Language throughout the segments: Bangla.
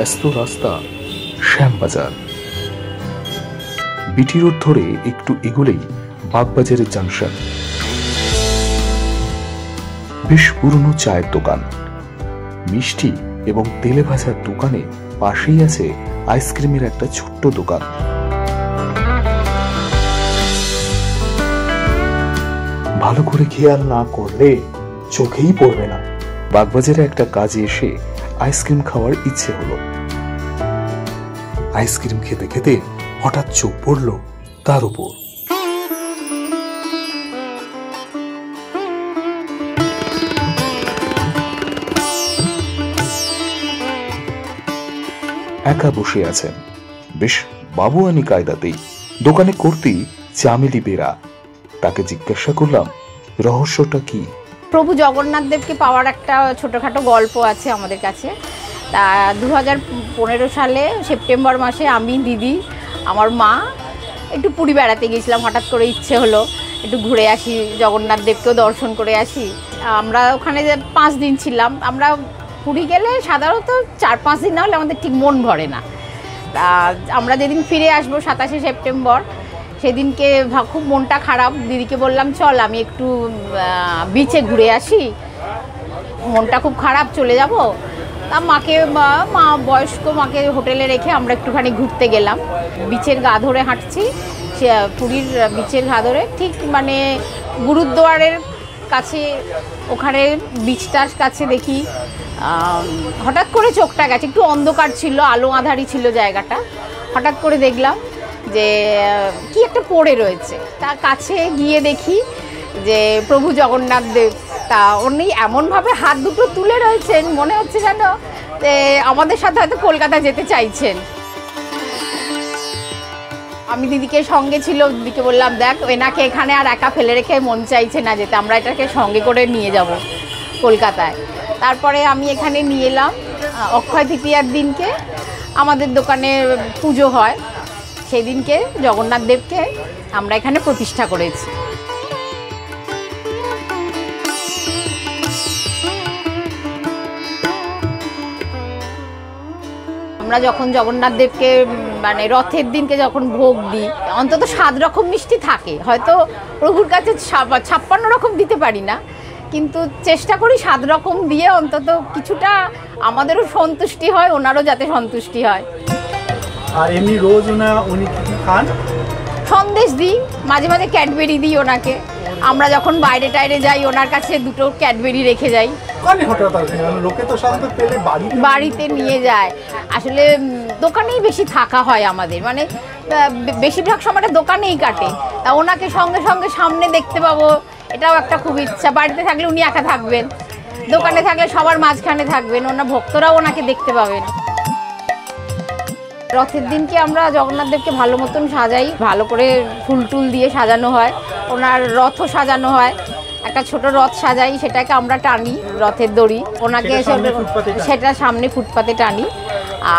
ব্যস্ত রাস্তা শ্যামবাজার। বিটি রোড ধরে একটু এগোলেই বাগবাজারের জাংশন। বেশ পুরনো চায়ের দোকান, মিষ্টি এবং তেলে ভাজার দোকানে পাশেই আছে আইসক্রিমের একটা ছোট্ট দোকান। ভালো করে খেয়াল না করলে চোখেই পড়বে না। বাগবাজারে একটা কাজে এসে আইসক্রিম খাওয়ার ইচ্ছে হলো। আইসক্রিম খেতে খেতে হঠাৎ চোখ পড়ল তার উপর। একা বসে আছেন, বেশ বাবুয়ানি কায়দাতেই। দোকানে করতেই চামেলি বেরা। তাকে জিজ্ঞাসা করলাম রহস্যটা কি। প্রভু জগন্নাথ দেবকে পাওয়ার একটা ছোটোখাটো গল্প আছে আমাদের কাছে। তা 2015 সালে সেপ্টেম্বর মাসে আমি, দিদি, আমার মা একটু পুরী বেড়াতে গিয়েছিলাম। হঠাৎ করে ইচ্ছে হলো একটু ঘুরে আসি, জগন্নাথ দেবকেও দর্শন করে আসি। আমরা ওখানে 5 দিন ছিলাম। আমরা পুরী গেলে সাধারণত 4-5 দিন না হলে আমাদের ঠিক মন ভরে না। তা আমরা যেদিন ফিরে আসবো 27শে সেপ্টেম্বর, সেদিনকে খুব মনটা খারাপ। দিদিকে বললাম চল আমি একটু বিচে ঘুরে আসি, মনটা খুব খারাপ, চলে যাব। তা মা বয়স্ক মাকে হোটেলে রেখে আমরা একটুখানি ঘুরতে গেলাম। বিচের গা ধরে হাঁটছি, পুরীর বিচের গা ধরে, ঠিক মানে গুরুদ্বারের কাছে, ওখানে বিচটার কাছে দেখি হঠাৎ করে চোখটা গেছে। একটু অন্ধকার ছিল, আলো আঁধারি ছিল জায়গাটা। হঠাৎ করে দেখলাম যে কি একটা পড়ে রয়েছে। তার কাছে গিয়ে দেখি যে প্রভু জগন্নাথ দেব। তা উনি এমনভাবে হাত দুটো তুলে রয়েছেন, মনে হচ্ছে যেন আমাদের সাথে হয়তো কলকাতা যেতে চাইছেন। আমি দিদিকে সঙ্গে ছিল, দিদিকে বললাম দেখ এনাকে এখানে আর একা ফেলে রেখে মন চাইছে না যেতে, আমরা এটাকে সঙ্গে করে নিয়ে যাব কলকাতায়। তারপরে আমি এখানে নিয়ে এলাম। অক্ষয় তৃতীয়ার দিনকে আমাদের দোকানে পুজো হয়, সেদিনকে জগন্নাথ দেবকে আমরা এখানে প্রতিষ্ঠা করেছি। আমরা যখন জগন্নাথ দেবকে মানে রথের দিনকে যখন ভোগ দিই, অন্তত 7 রকম মিষ্টি থাকে। হয়তো প্রভুর কাছে 56 রকম দিতে পারি না, কিন্তু চেষ্টা করি 7 রকম দিয়ে অন্তত কিছুটা আমাদেরও সন্তুষ্টি হয়, ওনারও যাতে সন্তুষ্টি হয়। আর এমনি রোজ উনি কি খান? সন্দেশ দিই, মাঝে মাঝে ক্যাডবেরি দিই ওনাকে। আমরা যখন বাইরে টাইরে যাই ওনার কাছে 2টো ক্যাডবেরি রেখে যাই। লোকে তো সাধারণত পেলে বাড়িতে নিয়ে যায়। আসলে দোকানেই বেশি থাকা হয় আমাদের, মানে বেশিরভাগ সময়টা দোকানেই কাটে। তা ওনাকে সঙ্গে সঙ্গে সামনে দেখতে পাবো, এটাও একটা খুব ইচ্ছা। বাড়িতে থাকলে উনি একা থাকবেন, দোকানে থাকলে সবার মাঝখানে থাকবেন, ওনার ভক্তরাও ওনাকে দেখতে পাবেন। রথের দিনকে আমরা জগন্নাথ দেবকে ভালো মতন সাজাই, ভালো করে ফুল টুল দিয়ে সাজানো হয়। ওনার রথও সাজানো হয়, একটা ছোট রথ সাজাই, সেটাকে আমরা টানি রথের দড়ি, ওনাকে সেটা সামনে ফুটপাতে টানি।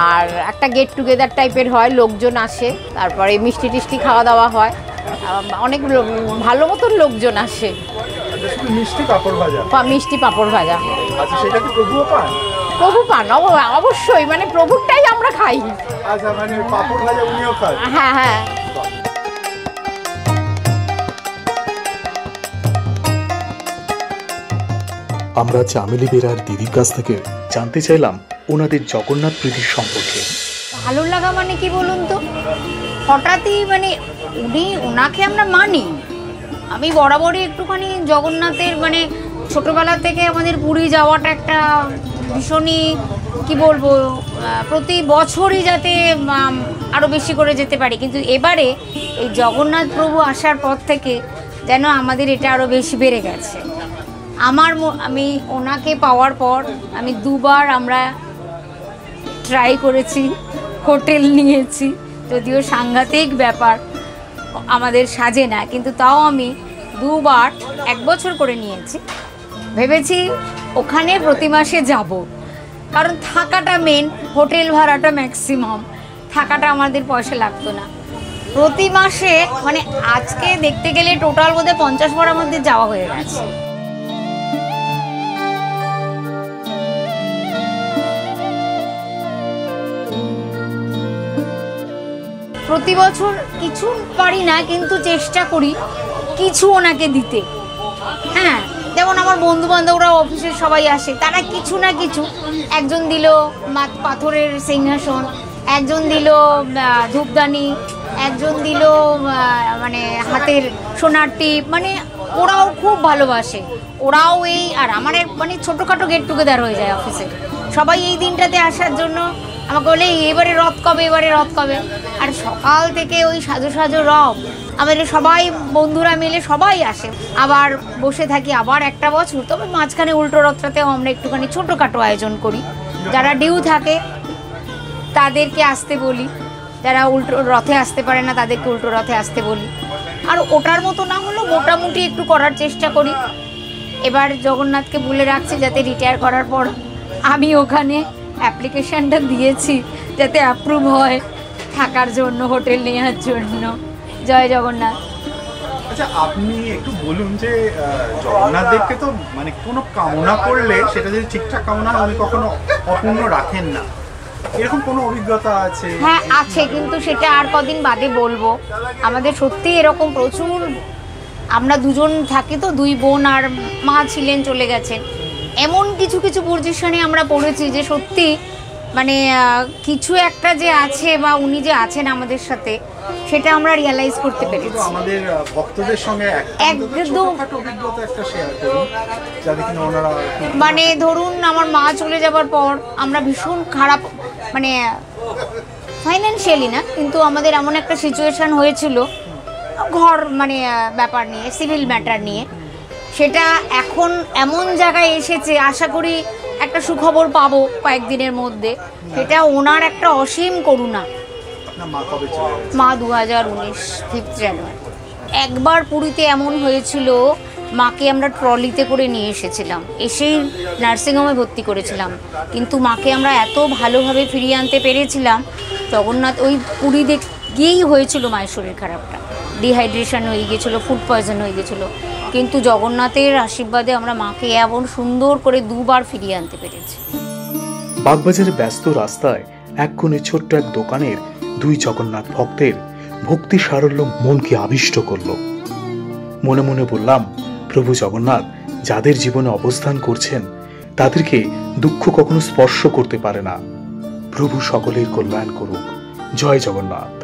আর একটা গেট টুগেদার টাইপের হয়, লোকজন আসে, তারপরে মিষ্টি টিষ্টি খাওয়া দাওয়া হয়, অনেক ভালো মতন লোকজন আসে। মিষ্টি পাঁপড় ভাজা। আচ্ছা, সেটা কি প্রভু পান? অবশ্যই, মানে প্রভুরটাই আমরা খাই। আচ্ছা, মানে পাঁপড় ভাজা উনিও খান? হ্যাঁ হ্যাঁ। আমরা চামেলি বেরার দিদির কাছ থেকে জানতে চাইলাম ওনাদের জগন্নাথ প্রীতির সম্পর্কে। ভালো লাগা মানে কি বলুন তো, হঠাৎই মানে ওনাকে আমরা মানি। আমি বরাবরই একটুখানি জগন্নাথের, মানে ছোটোবেলা থেকে আমাদের পুরী যাওয়াটা একটা ভীষণই কি বলবো, প্রতি বছরই যাতে আরও বেশি করে যেতে পারি। কিন্তু এবারে এই জগন্নাথ প্রভু আসার পর থেকে যেন আমাদের এটা আরও বেশি বেড়ে গেছে। আমি ওনাকে পাওয়ার পর আমি 2বার আমরা ট্রাই করেছি, হোটেল নিয়েছি, যদিও সাংঘাতিক ব্যাপার, আমাদের সাজে না, কিন্তু তাও আমি 2বার 1 বছর করে নিয়েছি। ভেবেছি ওখানে প্রতি মাসে যাব, কারণ থাকাটা মেন, হোটেল ভাড়াটা ম্যাক্সিমাম, থাকাটা আমাদের পয়সা লাগতো না। প্রতি মাসে মানে আজকে দেখতে গেলে টোটাল বোধহয় 50 বারের মধ্যে যাওয়া হয়ে গেছে। প্রতি বছর কিছু পারি না, কিন্তু চেষ্টা করি কিছু ওনাকে দিতে। হ্যাঁ, যেমন আমার বন্ধু বান্ধবরা অফিসের সবাই আসে, তারা কিছু না কিছু, একজন দিল পাথরের সিংহাসন, একজন দিল ধূপদানি, একজন দিল মানে হাতের সোনার টিপ, মানে ওরাও খুব ভালোবাসে। ওরাও এই, আর আমার মানে ছোটোখাটো গেট টুগেদার হয়ে যায় অফিসে, সবাই এই দিনটাতে আসার জন্য আমাকে বলে এবারে রথ কবে, এবারে রথ কবে। আর সকাল থেকে ওই সাজো সাজো রথ, আমাদের সবাই বন্ধুরা মিলে সবাই আসে, আবার বসে থাকি আবার একটা বছর। তবে মাঝখানে উল্টো রথটাতেও আমরা একটুখানি ছোটোখাটো আয়োজন করি, যারা ডিউ থাকে তাদেরকে আসতে বলি, যারা উল্টো রথে আসতে পারে না তাদেরকে উল্টো রথে আসতে বলি। আর ওটার মতো না হলেও মোটামুটি একটু করার চেষ্টা করি। এবার জগন্নাথকে বলে রাখছি যাতে রিটায়ার করার পর আমি ওখানে অ্যাপ্লিকেশানটা দিয়েছি যাতে অ্যাপ্রুভ হয় থাকার জন্য, হোটেল নেওয়ার জন্য। জয় জগন্নাথ। আচ্ছা, আপনি একটু বলুন যে জগন্নাথ দেবকে তো মানে কোনো কামনা করলে সেটা যদি ঠিকঠাক কামনা হয় উনি কখনো অপূর্ণ রাখেন না, এরকম কোনো অভিজ্ঞতা আছে? হ্যাঁ আছে, কিন্তু সেটা আর কদিন বাদে বলবো। আমাদের সত্যি এরকম প্রচুর, আমরা দুজন থাকি তো, দুই বোন, আর মা ছিলেন চলে গেছেন, এমন কিছু কিছু পজিশনে আমরা পড়েছি যে সত্যি মানে কিছু একটা যে আছে বা উনি যে আছেন আমাদের সাথে, সেটা আমরা রিয়ালাইজ করতে পেরেছি। আমাদের ভক্তদের সঙ্গে একদম অভিজ্ঞতা একটা শেয়ার করুন, যাতে কিনা ওনারা মানে ধরুন আমার মা চলে যাবার পর আমরা ভীষণ খারাপ, মানে ফাইন্যান্সিয়ালি না, কিন্তু আমাদের এমন একটা সিচুয়েশান হয়েছিল ঘর মানে ব্যাপার নিয়ে, সিভিল ম্যাটার নিয়ে, সেটা এখন এমন জায়গায় এসেছে, আশা করি একটা সুখবর পাবো কয়েকদিনের মধ্যে। সেটা ওনার একটা অসীম করুণা। মা 2019 5 জানুয়ারি। একবার পুরীতে এমন হয়েছিল, মাকে আমরা ট্রলিতে করে নিয়ে এসেছিলাম, এসেই নার্সিংহোমে ভর্তি করেছিলাম, কিন্তু মাকে আমরা এত ভালোভাবে ফিরিয়ে আনতে পেরেছিলাম। জগন্নাথ ওই পুরী গিয়েই হয়েছিল মায়ের শরীর খারাপটা, ডিহাইড্রেশন হয়ে গেছিলো, ফুড পয়জন হয়ে গেছিলো, কিন্তু জগন্নাথের আশীর্বাদে আমরা মাকে এমন সুন্দর করে 2 বার ফিরিয়ে আনতে পেরেছি। বাগবাজারের ব্যস্ত রাস্তায় এক কোণে ছোট্ট এক দোকানের 2 জগন্নাথ ভক্তের ভক্তি সারল্য মনকে আবিষ্ট করল। মনে মনে বললাম, প্রভু জগন্নাথ যাদের জীবনে অবস্থান করছেন তাদেরকে দুঃখ কখনো স্পর্শ করতে পারে না। প্রভু সকলের কল্যাণ করুক। জয় জগন্নাথ।